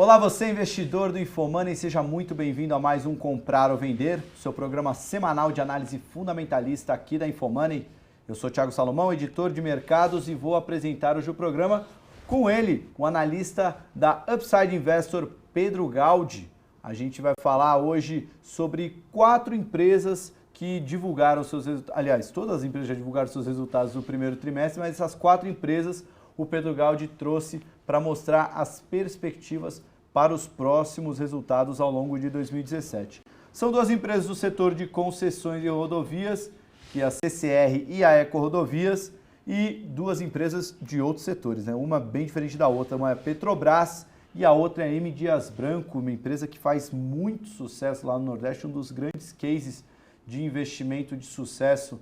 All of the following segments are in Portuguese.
Olá você investidor do Infomoney, seja muito bem-vindo a mais um Comprar ou Vender, seu programa semanal de análise fundamentalista aqui da Infomoney. Eu sou Thiago Salomão, editor de mercados e vou apresentar hoje o programa com ele, o analista da Upside Investor, Pedro Gaudi. A gente vai falar hoje sobre 4 empresas que divulgaram seus resultados, aliás, todas as empresas já divulgaram seus resultados do primeiro trimestre, mas essas 4 empresas o Pedro Gaudi trouxe para mostrar as perspectivas para os próximos resultados ao longo de 2017. São 2 empresas do setor de concessões de rodovias, que é a CCR e a Eco Rodovias, e 2 empresas de outros setores, né? Uma bem diferente da outra, uma é a Petrobras e a outra é a M. Dias Branco, uma empresa que faz muito sucesso lá no Nordeste, um dos grandes cases de investimento de sucesso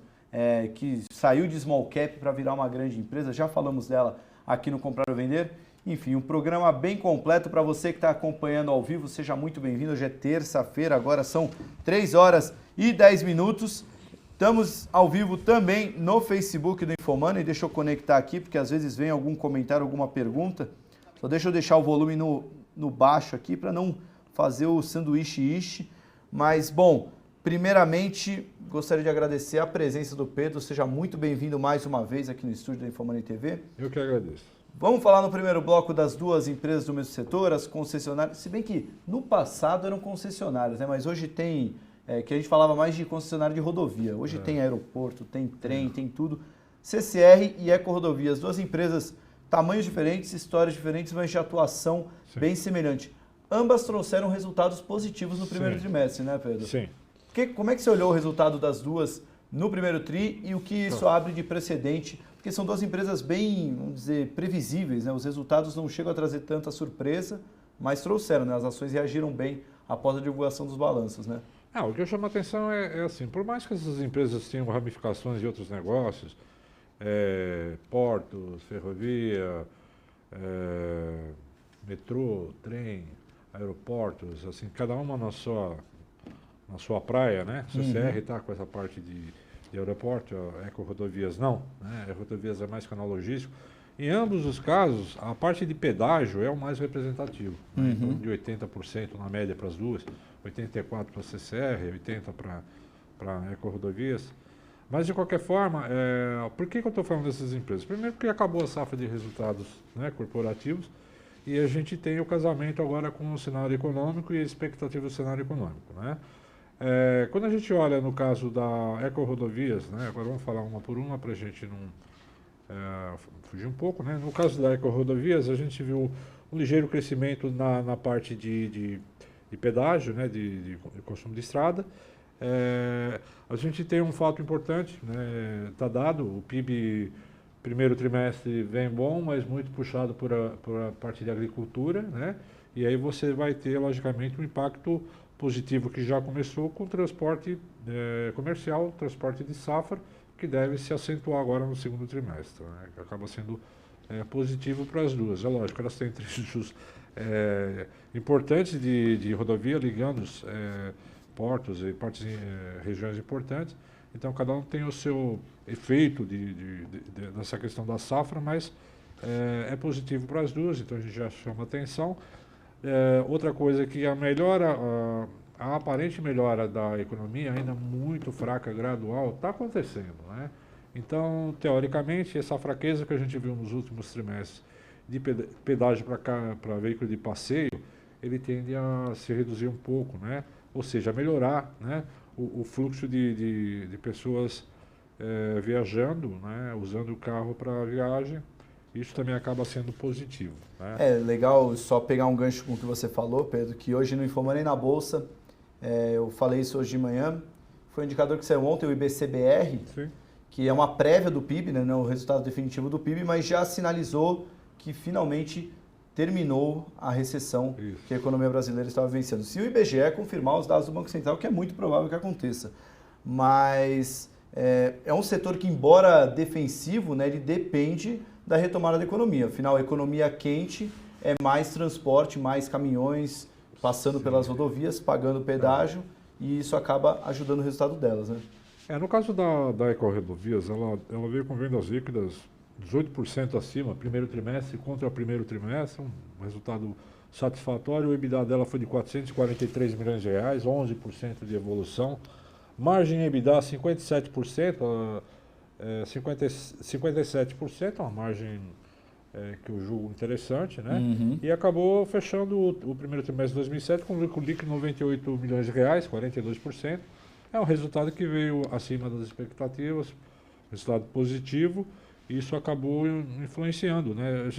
que saiu de small cap para virar uma grande empresa. Já falamos dela aqui no Comprar ou Vender. Enfim, um programa bem completo para você que está acompanhando ao vivo. Seja muito bem-vindo. Hoje é terça-feira, agora são 3 horas e 10 minutos. Estamos ao vivo também no Facebook do Infomoney. Deixa eu conectar aqui, porque às vezes vem algum comentário, alguma pergunta. Só deixa eu deixar o volume no baixo aqui para não fazer o sanduíche. Mas, bom, primeiramente, gostaria de agradecer a presença do Pedro. Seja muito bem-vindo mais uma vez aqui no estúdio da Infomoney TV. Eu que agradeço. Vamos falar no primeiro bloco das 2 empresas do mesmo setor, as concessionárias. Se bem que no passado eram concessionárias, né? Mas hoje tem, que a gente falava mais de concessionária de rodovia. Hoje tem aeroporto, tem trem, tem tudo. CCR e Eco Rodovias, 2 empresas, tamanhos diferentes, histórias diferentes, mas de atuação bem semelhante. Ambas trouxeram resultados positivos no primeiro trimestre, né, Pedro? Sim. Como é que você olhou o resultado das 2 no primeiro tri e o que isso abre de precedente? Porque são 2 empresas bem, vamos dizer, previsíveis, né? Os resultados não chegam a trazer tanta surpresa, mas trouxeram, né? As ações reagiram bem após a divulgação dos balanços, né? O que chama a atenção é assim, por mais que essas empresas tenham ramificações de outros negócios, portos, ferrovia, metrô, trem, aeroportos, assim, cada uma na sua praia, né? CCR está com essa parte de aeroporto, Eco Rodovias não, né? Eco Rodovias é mais canal logístico. Em ambos os casos, a parte de pedágio é o mais representativo, né? Em torno de 80% na média para as duas, 84% para a CCR, 80% para Eco Rodovias. Mas, de qualquer forma, por que eu estou falando dessas empresas? Primeiro porque acabou a safra de resultados, né, corporativos, e a gente tem o casamento agora com o cenário econômico e a expectativa do cenário econômico, né? Quando a gente olha no caso da Eco Rodovias, né, agora vamos falar uma por uma para a gente não fugir um pouco, né? No caso da Eco Rodovias, a gente viu um ligeiro crescimento na parte de pedágio, né, de consumo de estrada. A gente tem um fato importante, né, tá dado, o PIB primeiro trimestre vem bom, mas muito puxado por a parte de agricultura, né? E aí você vai ter, logicamente, um impacto positivo que já começou com o transporte comercial, transporte de safra, que deve se acentuar agora no segundo trimestre, né? Que acaba sendo positivo para as duas. É lógico, elas têm trechos importantes de rodovia ligando os portos e regiões importantes, então cada um tem o seu efeito dessa questão da safra, mas é positivo para as duas, então a gente já chama atenção. Outra coisa que a aparente melhora da economia, ainda muito fraca, gradual, está acontecendo, né? Então, teoricamente, essa fraqueza que a gente viu nos últimos trimestres de pedágio para veículo de passeio, ele tende a se reduzir um pouco, né? Ou seja, a melhorar, né, o fluxo de pessoas viajando, né, usando o carro para viagem. Isso também acaba sendo positivo, né? Legal só pegar um gancho com o que você falou, Pedro, que hoje no Infomoney na Bolsa, eu falei isso hoje de manhã, foi um indicador que saiu ontem, o IBCBR, que é uma prévia do PIB, né, não o resultado definitivo do PIB, mas já sinalizou que finalmente terminou a recessão que a economia brasileira estava vencendo. Se o IBGE confirmar os dados do Banco Central, que é muito provável que aconteça, mas é um setor que, embora defensivo, né, ele depende da retomada da economia. Afinal, a economia quente é mais transporte, mais caminhões passando pelas rodovias, pagando pedágio, e isso acaba ajudando o resultado delas, né? No caso da Eco Rodovias, ela veio com vendas líquidas 18% acima, primeiro trimestre contra o primeiro trimestre, um resultado satisfatório. O EBITDA dela foi de 443 milhões de reais, 11% de evolução. Margem EBITDA 57%, 57%, uma margem que eu julgo interessante, né? E acabou fechando o primeiro trimestre de 2007 com lucro líquido de 98 milhões de reais, 42%. É um resultado que veio acima das expectativas, resultado positivo, e isso acabou influenciando, né? Eu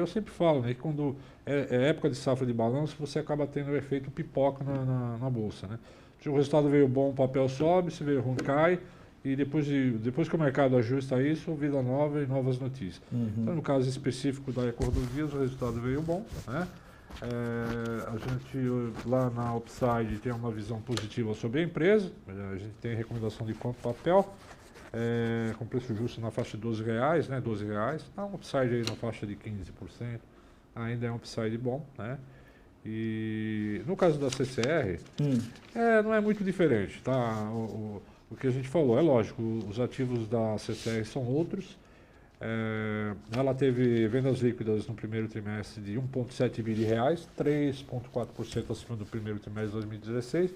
sempre falo, né, que quando é época de safra de balanço, você acaba tendo o efeito pipoca na bolsa, né? Se o resultado veio bom, o papel sobe, se veio ruim, cai, e depois que o mercado ajusta isso, vida nova e novas notícias. Então, no caso específico da EcoRodovias, o resultado veio bom, né? A gente lá na Upside tem uma visão positiva sobre a empresa, a gente tem recomendação de compra papel, com preço justo na faixa de R$12, né? R$12, tá um Upside aí na faixa de 15%, ainda é um Upside bom, né? E no caso da CCR, não é muito diferente, tá? O que a gente falou, é lógico, os ativos da CCR são outros. Ela teve vendas líquidas no primeiro trimestre de 1,7 bilhões de reais, 3,4% acima do primeiro trimestre de 2016.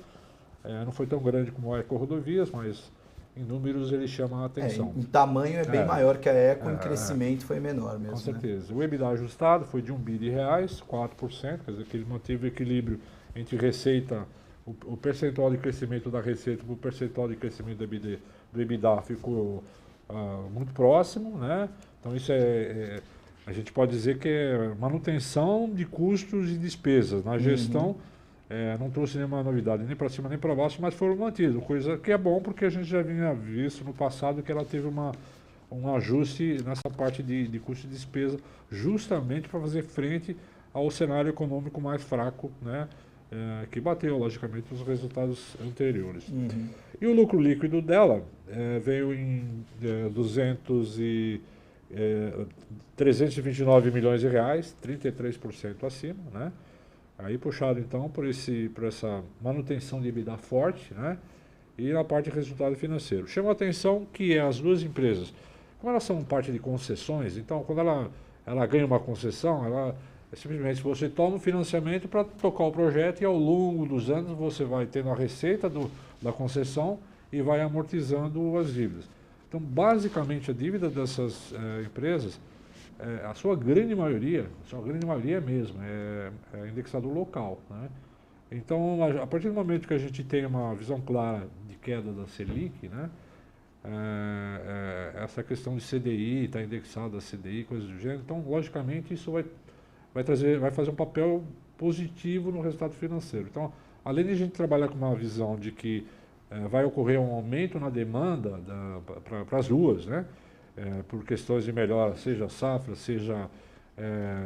Não foi tão grande como a EcoRodovias, mas em números ele chama a atenção. Em tamanho é bem maior que a Eco, em crescimento foi menor mesmo. Com certeza. Né? O EBITDA ajustado foi de 1 bilhão de reais, 4%, quer dizer que ele manteve o equilíbrio entre receita, o percentual de crescimento da receita para o percentual de crescimento do EBITDA ficou muito próximo, né? Então isso a gente pode dizer que é manutenção de custos e despesas. Na gestão não trouxe nenhuma novidade, nem para cima nem para baixo, mas foram mantidos, coisa que é bom porque a gente já vinha visto no passado que ela teve um ajuste nessa parte de custo e despesa, justamente para fazer frente ao cenário econômico mais fraco, né? Que bateu, logicamente, os resultados anteriores. E o lucro líquido dela veio em 329 milhões de reais, 33% acima, né? Aí puxado então por essa manutenção de EBITDA forte, né? E na parte de resultado financeiro. Chama a atenção que as duas empresas, como elas são parte de concessões, então quando ela ganha uma concessão, simplesmente você toma o financiamento para tocar o projeto e ao longo dos anos você vai tendo a receita da concessão e vai amortizando as dívidas. Então, basicamente, a dívida dessas empresas, a sua grande maioria mesmo, é indexado local, né? Então, a partir do momento que a gente tem uma visão clara de queda da Selic, né? Essa questão de CDI, está indexado a CDI, coisas do gênero, então, logicamente, isso vai fazer um papel positivo no resultado financeiro. Então, além de a gente trabalhar com uma visão de que vai ocorrer um aumento na demanda para as ruas, né? Por questões de melhora, seja safra, seja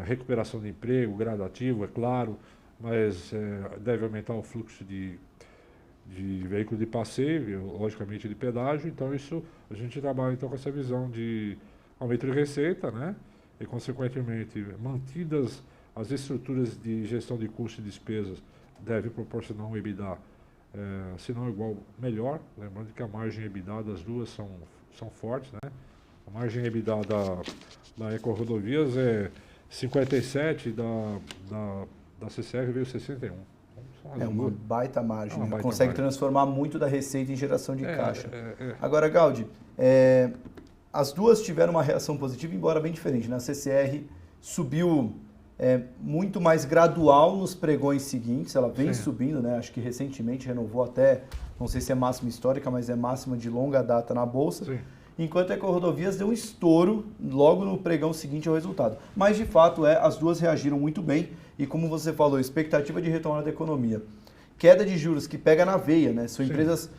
recuperação de emprego, gradativo, é claro, mas deve aumentar o fluxo de veículos de passeio, logicamente de pedágio, então isso a gente trabalha então com essa visão de aumento de receita, né? E consequentemente mantidas as estruturas de gestão de custos e despesas, deve proporcionar um EBITDA, se não igual, melhor, lembrando que a margem EBITDA das duas são fortes, né? A margem EBITDA da EcoRodovias é 57, da CCR veio 61. É uma baita margem, uma baita consegue margem. Transformar muito da receita em geração de caixa. Agora, Gaudi, as duas tiveram uma reação positiva, embora bem diferente, né? A CCR subiu muito mais gradual nos pregões seguintes, ela vem subindo, né? Acho que recentemente renovou até, não sei se é máxima histórica, mas é máxima de longa data na Bolsa. Sim. Enquanto a EcoRodovias deu um estouro logo no pregão seguinte ao resultado. Mas, de fato, as duas reagiram muito bem e, como você falou, expectativa de retomada da economia. Queda de juros que pega na veia, né? São empresas,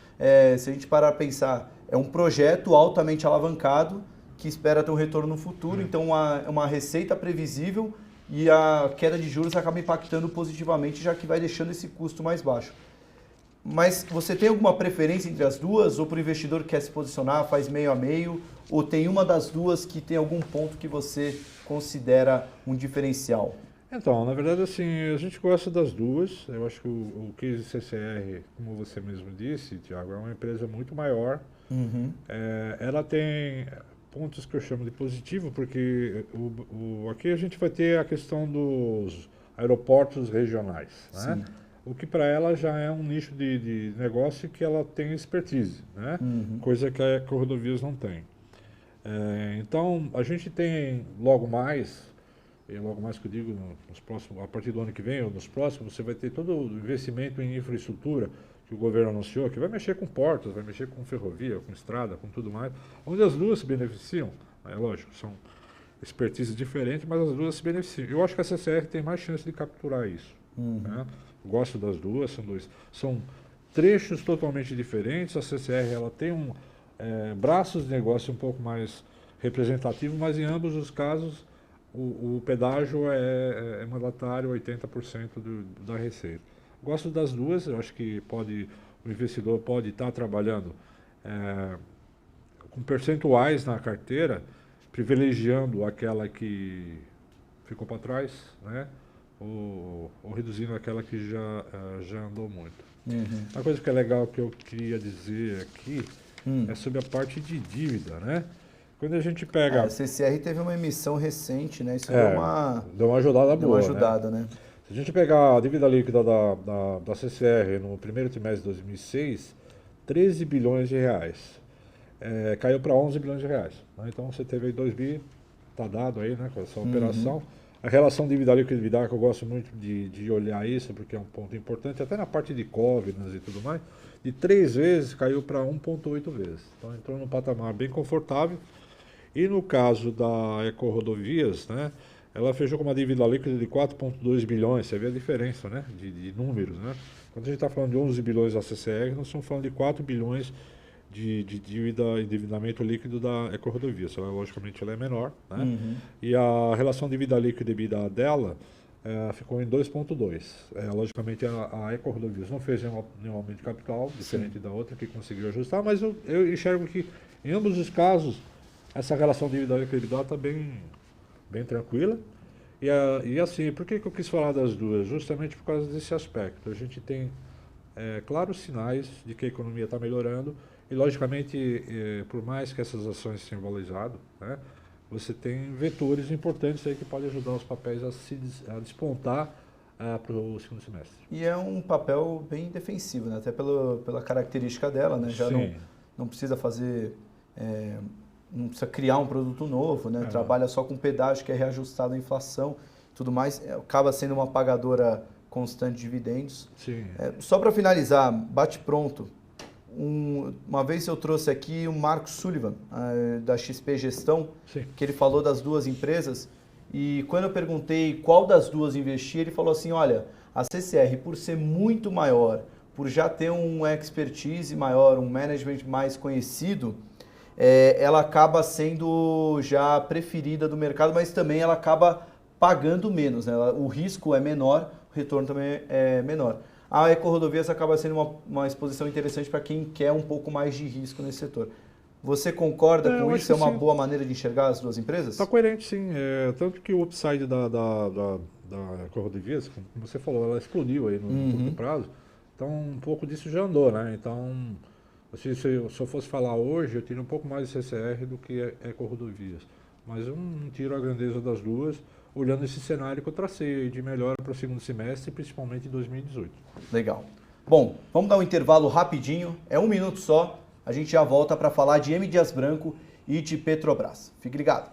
se a gente parar a pensar, é um projeto altamente alavancado que espera ter um retorno no futuro, então uma receita previsível e a queda de juros acaba impactando positivamente, já que vai deixando esse custo mais baixo. Mas você tem alguma preferência entre as duas? Ou para o investidor que quer se posicionar, faz meio a meio? Ou tem uma das duas que tem algum ponto que você considera um diferencial? Então, na verdade, assim, a gente gosta das duas. Eu acho que o case CCR, como você mesmo disse, Thiago, é uma empresa muito maior. Ela tem pontos que eu chamo de positivo, porque aqui a gente vai ter a questão aeroportos regionais, né? Sim. O que para ela já é um nicho de negócio que ela tem expertise, né? Coisa que a Eco-Rodovias não tem. Então, a gente tem logo mais que eu digo, nos próximos, a partir do ano que vem ou nos próximos, você vai ter todo o investimento em infraestrutura que o governo anunciou, que vai mexer com portos, vai mexer com ferrovia, com estrada, com tudo mais, onde as duas se beneficiam. É lógico, são expertises diferentes, mas as duas se beneficiam. Eu acho que a CCR tem mais chance de capturar isso. Né? Gosto das duas, são trechos totalmente diferentes. A CCR ela tem braços de negócio um pouco mais representativos, mas em ambos os casos o pedágio é mandatário, 80% da receita. Gosto das duas, eu acho que o investidor pode estar trabalhando com percentuais na carteira, privilegiando aquela que ficou para trás, né? Ou reduzindo aquela que já andou muito. Uma coisa que é legal que eu queria dizer aqui é sobre a parte de dívida, né? Quando a gente pega... A CCR teve uma emissão recente, né? Isso deu uma ajudada boa, deu uma ajudada, né? Se a gente pegar a dívida líquida da CCR no primeiro trimestre de 2006, 13 bilhões de reais. Caiu para 11 bilhões de reais. Né? Então você teve aí 2 bi, está dado aí, né, com essa operação. A relação dívida líquida e EBITDA, que eu gosto muito de olhar isso, porque é um ponto importante, até na parte de covenants e tudo mais, de 3 vezes caiu para 1,8 vezes. Então entrou num patamar bem confortável. E no caso da Eco-Rodovias, né, ela fechou com uma dívida líquida de 4,2 bilhões, você vê a diferença, né, de números. Né? Quando a gente está falando de 11 bilhões da CCR, nós estamos falando de 4 bilhões de dívida e endividamento líquido da Eco-Rodovias. Logicamente ela é menor, né? E a relação dívida líquida e EBITDA dela ficou em 2,2. Logicamente a Eco-Rodovias não fez nenhum aumento de capital, diferente da outra que conseguiu ajustar, mas eu enxergo que em ambos os casos essa relação dívida líquida e EBITDA está bem tranquila. E assim, por que eu quis falar das duas? Justamente por causa desse aspecto. A gente tem claros sinais de que a economia está melhorando e, logicamente, por mais que essas ações tenham valorizado, né, você tem vetores importantes aí que podem ajudar os papéis a despontar para o segundo semestre. E é um papel bem defensivo, né? Até pela característica dela, né? Já não precisa fazer... não precisa criar um produto novo, né? Trabalha só com pedágio que é reajustado à inflação, tudo mais, acaba sendo uma pagadora constante de dividendos. Sim. Só para finalizar, bate pronto. Uma vez eu trouxe aqui o Marcos Sullivan, da XP Gestão, que ele falou das duas empresas, e quando eu perguntei qual das duas investir, ele falou assim, olha, a CCR, por ser muito maior, por já ter um expertise maior, um management mais conhecido, ela acaba sendo já preferida do mercado, mas também ela acaba pagando menos, né? O risco é menor, o retorno também é menor. A Eco-Rodovias acaba sendo uma exposição interessante para quem quer um pouco mais de risco nesse setor. Você concorda com isso? É uma boa maneira de enxergar as duas empresas? Está coerente, sim. Tanto que o upside da Eco-Rodovias, como você falou, ela explodiu aí no curto prazo. Então, um pouco disso já andou, né? Então, se eu fosse falar hoje, eu teria um pouco mais de CCR do que Eco-Rodovias. Mas eu não tiro a grandeza das duas, olhando esse cenário que eu tracei de melhora para o segundo semestre, principalmente em 2018. Legal. Bom, vamos dar um intervalo rapidinho, 1 minuto só, a gente já volta para falar de M. Dias Branco e de Petrobras. Fique ligado.